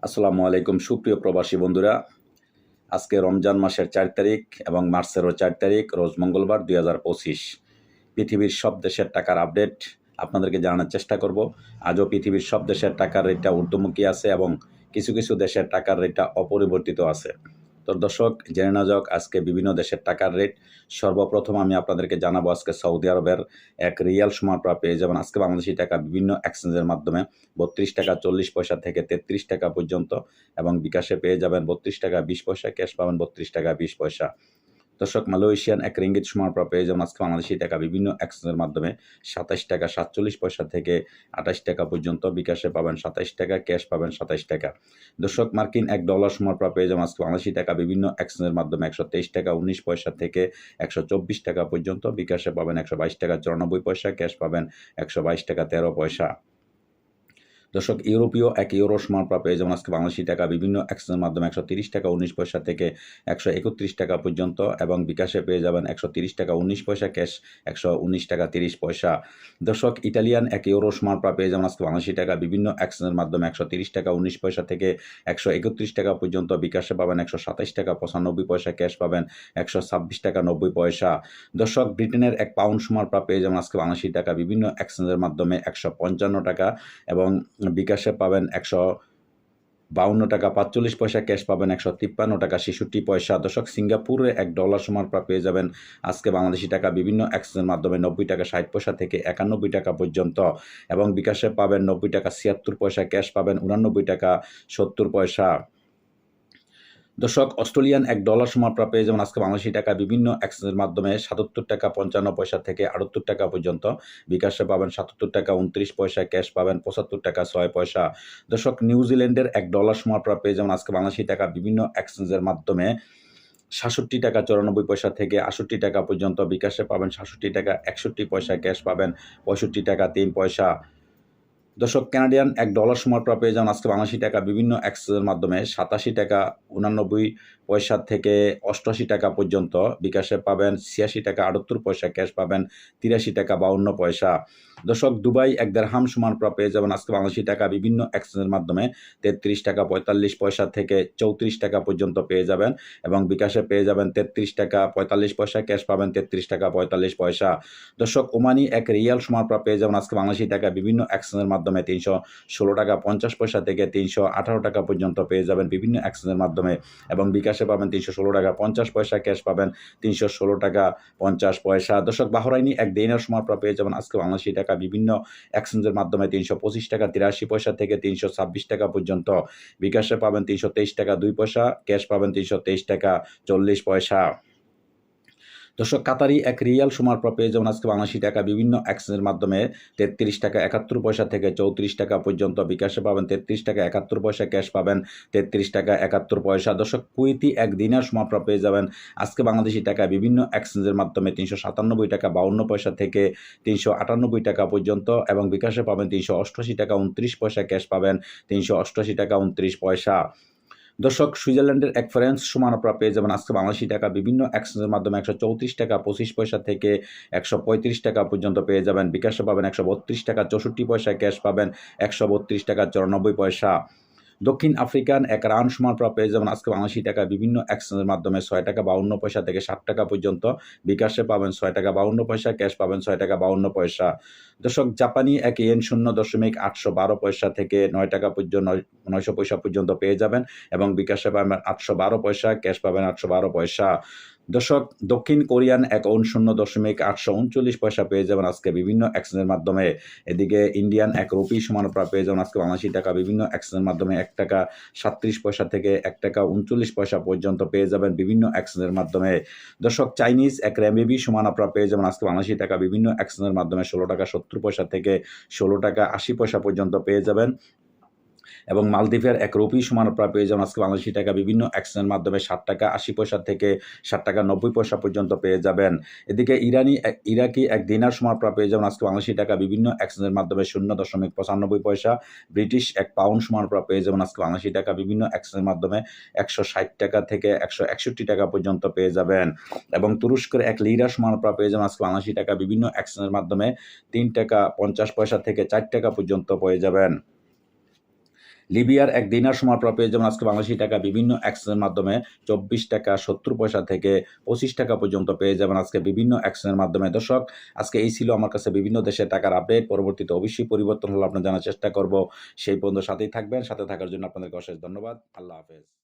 আসসালামু আলাইকুম সুপ্রিয় প্রবাসী বন্ধুরা। আজকে রমজান মাসের ৪ তারিখ এবং মার্চেরও ৪ তারিখ, রোজ মঙ্গলবার ২০২৫। পৃথিবীর সব দেশের টাকার আপডেট আপনাদেরকে জানানোর চেষ্টা করব। আজও পৃথিবীর সব দেশের টাকার রেটটা ঊর্ধ্বমুখী আছে এবং কিছু কিছু দেশের টাকার রেটটা অপরিবর্তিত আছে। তো দর্শক, জেনে নেওয়া যাক আজকে বিভিন্ন দেশের টাকার রেট। সর্বপ্রথম আমি আপনাদেরকে জানাবো আজকে সৌদি আরবের এক রিয়াল সমান পেয়ে যাবেন আজকে বাংলাদেশি টাকা বিভিন্ন এক্সচেঞ্জের মাধ্যমে ৩২ টাকা ৪০ পয়সা থেকে ৩৩ টাকা পর্যন্ত, এবং বিকাশে পেয়ে যাবেন ৩২ টাকা ২০ পয়সা, ক্যাশ পাবেন ৩২ টাকা ২০ পয়সা। দর্শক, মালয়েশিয়ান এক রিঙ্গিত সমান পেয়ে যাবেন আজকে বাংলাদেশি টাকা বিভিন্ন এক্সচেঞ্জের মাধ্যমে ২৭ টাকা ৪৭ পয়সা থেকে ২৮ টাকা পর্যন্ত, বিকাশে পাবেন ২৭ টাকা, ক্যাশ পাবেন ২৭ টাকা। দর্শক, মার্কিন এক ডলার সমান পেয়ে যাবেন আজকে বাংলাদেশি টাকা বিভিন্ন এক্সচেঞ্জের মাধ্যমে ১২৩ টাকা ১৯ পয়সা থেকে ১২৪ টাকা পর্যন্ত, বিকাশে পাবেন ১২২ টাকা ৯৪ পয়সা, ক্যাশ পাবেন ১২২ টাকা ১৩ পয়সা। দর্শক, ইউরোপীয় এক ইউরো সমান পেয়ে যেমন আজকে বাংলাদেশি টাকা বিভিন্ন এক্সচেঞ্জের মাধ্যমে ১৩০ টাকা ১৯ পয়সা থেকে ১৩১ টাকা পর্যন্ত, এবং বিকাশে পেয়ে যাবেন ১৩০ টাকা ১৯ পয়সা, ক্যাশ ১১৯ টাকা ৩০ পয়সা। দর্শক, ইটালিয়ান এক ইউরো সমান পেয়ে যেমন আজকে বাংলাদেশি টাকা বিভিন্ন এক্সচেঞ্জের মাধ্যমে ১৩০ টাকা ১৯ পয়সা থেকে ১৩১ টাকা পর্যন্ত, বিকাশে পাবেন ১২৭ টাকা ৯৫ পয়সা, ক্যাশ পাবেন ১২৬ টাকা ৯০ পয়সা। দর্শক, ব্রিটেনের এক পাউন্ড সমান পেয়ে যেমন আজকে বাংলাদেশি টাকা বিভিন্ন এক্সচেঞ্জের মাধ্যমে ১৫৫ টাকা, এবং বিকাশে পাবেন ১৫২ টাকা ৪৫ পয়সা, ক্যাশ পাবেন ১৫৩ টাকা ৬৬ পয়সা। দর্শক, সিঙ্গাপুরে এক ডলার সমান পেয়ে যাবেন আজকে বাংলাদেশি টাকা বিভিন্ন এক্সচেঞ্জের মাধ্যমে ৯০ টাকা ৬০ পয়সা থেকে ৯১ টাকা পর্যন্ত, এবং বিকাশে পাবেন ৯০ টাকা ৭৬ পয়সা, ক্যাশ পাবেন ৮৯ টাকা ৭০ পয়সা। দর্শক, অস্ট্রেলিয়ান এক ডলার সমান পেয়ে যাবেন আজকে বাংলাদেশি টাকা বিভিন্ন এক্সচেঞ্জের মাধ্যমে ৭৭ টাকা ৫৫ পয়সা থেকে ৭৮ টাকা পর্যন্ত, বিকাশে পাবেন ৭৭ টাকা ২৯ পয়সা, ক্যাশ পাবেন ৭৫ টাকা ৬ পয়সা। দর্শক, নিউজিল্যান্ডের এক ডলার সমান পেয়ে যাবেন আজকে বাংলাদেশি টাকা বিভিন্ন এক্সচেঞ্জের মাধ্যমে ৬৭ টাকা ৯৪ পয়সা থেকে ৬৮ টাকা পর্যন্ত, বিকাশে পাবেন ৬৭ টাকা ৬১ পয়সা, ক্যাশ পাবেন ৬৫ টাকা ৩ পয়সা। দর্শক, কানাডিয়ান এক ডলার সমান পেয়ে যান আজকে বাংলাদেশি টাকা বিভিন্ন এক্সচেঞ্জের মাধ্যমে ৮৭ টাকা ৮৯ পয়সা থেকে ৮৮ টাকা পর্যন্ত, বিকাশে পাবেন ৮৬ টাকা ৭৮ পয়সা, ক্যাশ পাবেন ৮৩ টাকা ৫২ পয়সা। দর্শক, দুবাই এক দেড়হাম সমান পেয়ে যাবেন আজকে বাংলাদেশি টাকা বিভিন্ন এক্সচেঞ্জের মাধ্যমে ৩৩ টাকা ৪৫ পয়সা থেকে ৩৪ টাকা পর্যন্ত পেয়ে যাবেন, এবং বিকাশে পেয়ে যাবেন ৩৩ টাকা ৪৫ পয়সা, ক্যাশ পাবেন ৩৩ টাকা ৪৫ পয়সা। দর্শক, ওমানি এক রিয়াল সমান পেয়ে যাবেন আজকে বাংলাদেশি টাকা বিভিন্ন এক্সচেঞ্জের মাধ্যমে ৩১৬ টাকা ৫০ পয়সা থেকে ৩১৮ টাকা পর্যন্ত পেয়ে যাবেন বিভিন্ন এক্সচেঞ্জের মাধ্যমে, এবং বিকাশে পাবেন ৩১৬ টাকা ৫০ পয়সা, ক্যাশ পাবেন ৩১৬ টাকা ৫০ পয়সা। দর্শক, বাহরাইনি এক দিনার সমান পেয়ে যাবেন আজকে বাংলাদেশি টাকা বিভিন্ন এক্সচেঞ্জের মাধ্যমে ৩২৫ টাকা ৮৩ পয়সা থেকে ৩২৬ টাকা পর্যন্ত, বিকাশে পাবেন ৩২৩ টাকা ২ পয়সা, ক্যাশ পাবেন ৩২৩ টাকা ৪০ পয়সা। দর্শক, কাতারি এক রিয়াল সমান পেয়ে যাবেন আজকে বাংলাদেশি টাকা বিভিন্ন এক্সচেঞ্জের মাধ্যমে ৩৩ টাকা ৭১ পয়সা থেকে ৩৪ টাকা পর্যন্ত, বিকাশে পাবেন ৩৩ টাকা ৭১ পয়সা, ক্যাশ পাবেন ৩৩ টাকা ৭১ পয়সা। দর্শক, কুয়েতি এক দিনার সমান পেয়ে যাবেন আজকে বাংলাদেশি টাকা বিভিন্ন এক্সচেঞ্জের মাধ্যমে ৩৯৭ টাকা ৫২ পয়সা থেকে ৩৯৮ টাকা পর্যন্ত, এবং বিকাশে পাবেন ৩৮৮ টাকা ২৯ পয়সা, ক্যাশ পাবেন ৩৮৮ টাকা ২৯ পয়সা। দর্শক, সুইজারল্যান্ডের এক ফ্রান্স সমান পেয়ে যাবেন আজকে বাংলাদেশি টাকা বিভিন্ন এক্সচেঞ্জের মাধ্যমে ১৩৪ টাকা ২৫ পয়সা থেকে ১৩৫ টাকা পর্যন্ত পেয়ে যাবেন, বিকাশে পাবেন ১৩২ টাকা ৬৪ পয়সা, ক্যাশ পাবেন ১৩২ টাকা ৯৪ পয়সা। দক্ষিণ আফ্রিকান এক রান সমান পেয়ে যাবেন আজকে বাংলাদেশি টাকা বিভিন্ন এক্সচেঞ্জের মাধ্যমে ৬ টাকা ৫২ পয়সা থেকে ৬০ টাকা পর্যন্ত, বিকাশে পাবেন ৬ টাকা ৫২ পয়সা, ক্যাশ পাবেন ৬ টাকা ৫২ পয়সা। দর্শক, জাপানি এক ইয়েন ০.৮১২ পয়সা থেকে ৯ টাকা পর্যন্ত ৯০০ পয়সা পর্যন্ত পেয়ে যাবেন, এবং বিকাশে পাবেন ৮১২ পয়সা, ক্যাশ পাবেন ৮১২ পয়সা। দর্শক, দক্ষিণ কোরিয়ান এক ওন ০.৮৩৯ পয়সা পেয়ে যাবেন আজকে বিভিন্ন এক্সচেঞ্জের মাধ্যমে। এদিকে ইন্ডিয়ান এক রুপি সমান পেয়ে যাবেন আজকে বাংলাদেশি টাকা বিভিন্ন এক্সচেঞ্জের মাধ্যমে ১ টাকা ৩৭ পয়সা থেকে ১ টাকা ৩৯ পয়সা পর্যন্ত পেয়ে যাবেন বিভিন্ন এক্সচেঞ্জের মাধ্যমে। দর্শক, চাইনিজ এক রেমিবি সমান পেয়ে যাবেন আজকে বাংলাদেশি টাকা বিভিন্ন এক্সচেঞ্জের মাধ্যমে ১৬ টাকা ৭০ পয়সা থেকে ১৬ টাকা ৮০ পয়সা পর্যন্ত পেয়ে যাবেন, এবং মালদ্বীপের এক রুপি সমান পেয়ে যাবেন আজকে বাংলাদেশি টাকা বিভিন্ন এক্সচেঞ্জের মাধ্যমে ৬০ টাকা ৮০ পয়সা থেকে ৬০ টাকা ৯০ পয়সা পর্যন্ত পেয়ে যাবেন। এদিকে ইরাকি এক দিনার সমান পেয়ে যাবেন আজকে বাংলাদেশি টাকা বিভিন্ন এক্সচেঞ্জের মাধ্যমে ০.৯৫ পয়সা। ব্রিটিশ এক পাউন্ড সমান পেয়ে যাবেন আজকে বাংলাদেশি টাকা বিভিন্ন এক্সচেঞ্জের মাধ্যমে ১৬০ টাকা থেকে ১৬১ টাকা পর্যন্ত পেয়ে যাবেন, এবং তুরস্কের এক লিরা সমান পেয়ে যাবেন আজকে বাংলাদেশি টাকা বিভিন্ন এক্সচেঞ্জের মাধ্যমে ৩ টাকা ৫০ পয়সা থেকে ৪ টাকা পর্যন্ত পেয়ে যাবেন। লিবিয়ার এক দিনার সময় পেয়ে যেমন আজকে বাংলাদেশি টাকা বিভিন্ন এক্সচেঞ্জের মাধ্যমে 24 টাকা 70 পয়সা থেকে 25 টাকা পর্যন্ত পেয়ে যাবেন আজকে বিভিন্ন এক্সচেঞ্জের মাধ্যমে। দর্শক, আজকে এই ছিল আমার কাছে বিভিন্ন দেশের টাকার আপডেট। পরবর্তীতে অবশ্যই পরিবর্তন হলে আপনার জানার চেষ্টা করব। সেই পর্যন্ত সাথেই থাকবেন। সাথে থাকার জন্য আপনাদেরকে অশেষ ধন্যবাদ। আল্লাহ হাফেজ।